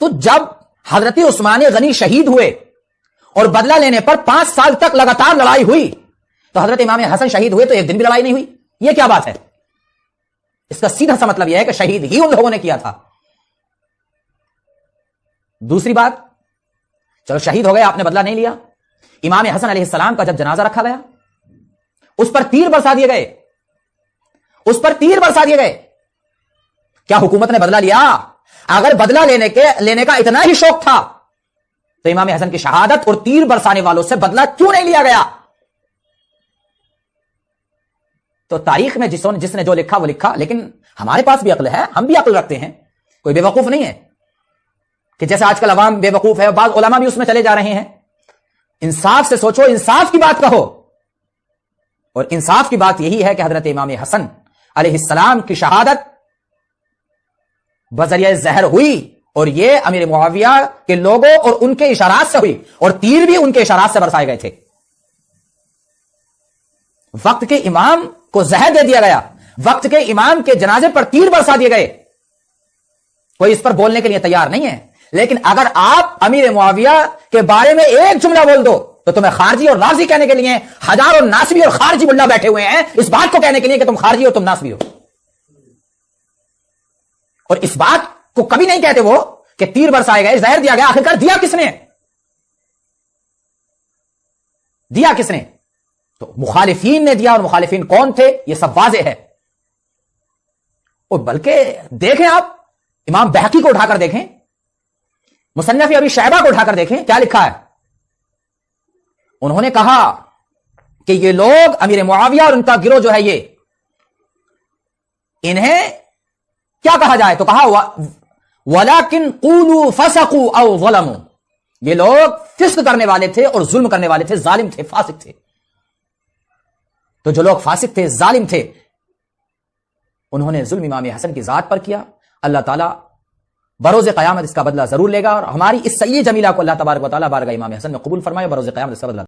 تو جب حضرت عثمان غنی شہید ہوئے اور بدلہ لینے پر 5 سال تک لگاتار لڑائی ہوئی تو حضرت امام حسن شہید ہوئے تو ایک دن بھی لڑائی نہیں ہوئی. یہ کیا بات ہے؟ اس کا سیدھا سا مطلب یہ ہے کہ شہید ہی ان لوگوں نے کیا تھا. دوسری بات، چلو شہید ہو گئے، آپ نے بدلہ نہیں لیا. امام حسن علیہ السلام کا جب جنازہ رکھا گیا اس پر تیر برسا دیے گئے. کیا حکومت نے بدلہ لیا؟ اگر بدلہ لینے کا اتنا ہی شوق تھا تو امام حسن کی شہادت اور تیر برسانے والوں سے بدلہ کیوں نہیں لیا گیا؟ تو تاریخ میں جس نے جو لکھا وہ لکھا، لیکن ہمارے پاس بھی عقل ہے، ہم بھی عقل رکھتے ہیں، کوئی بے وقوف نہیں ہے کہ جیسے آج کل عوام بے وقوف ہے، بعض علماء بھی اس میں چلے جا رہے ہیں. انصاف سے سوچو، انصاف کی بات کہو. اور انصاف کی بات یہی ہے کہ حضرت امام حسن علیہ السلام کی شہادت بذریعہ زہر ہوئی اور یہ امیر معاویہ کے لوگوں اور ان کے اشارات سے ہوئی، اور تیر بھی ان کے اشارات سے برسائے گئے تھے. وقت کے امام کو زہر دے دیا گیا، وقت کے امام کے جنازے پر تیر برسا دیے گئے. کوئی اس پر بولنے کے لیے تیار نہیں ہے. لیکن اگر آپ امیر معاویہ کے بارے میں ایک جملہ بول دو تو تمہیں خارجی اور رافضی کہنے کے لیے ہزاروں ناسبی اور خارجی ملا بیٹھے ہوئے ہیں اس بات کو کہنے کے لیے کہ تم خارجی ہو، تم ناسبی ہو. اور اس بات کو کبھی نہیں کہتے وہ کہ تیر برسائے گئے، زہر دیا گیا. آخرکار دیا کس نے؟ تو مخالفین نے دیا، اور مخالفین کون تھے یہ سب واضح ہے. اور بلکہ دیکھیں آپ امام بہقی کو اٹھا کر دیکھیں، مصنف ابی شیبہ کو اٹھا کر دیکھیں کیا لکھا ہے. انہوں نے کہا کہ یہ لوگ امیر معاویہ اور ان کا گروہ جو ہے یہ انہیں کیا کہا جائے تو کہا وَلَكِنْ قُولُوا فَسَقُوا أَوْ ظَلَمُوا، یہ لوگ فسق کرنے والے تھے اور ظلم کرنے والے تھے، ظالم تھے، فاسق تھے. تو جو لوگ فاسق تھے، ظالم تھے، انہوں نے ظلم امام حسن کی ذات پر کیا. اللہ تعالیٰ بروز قیامت اس کا بدلہ ضرور لے گا، اور ہماری اس سعی جمیلہ کو اللہ تبارک و تعالیٰ بارگاہ امام حسن میں قبول فرمائے، بروز قیامت اس کا بدلہ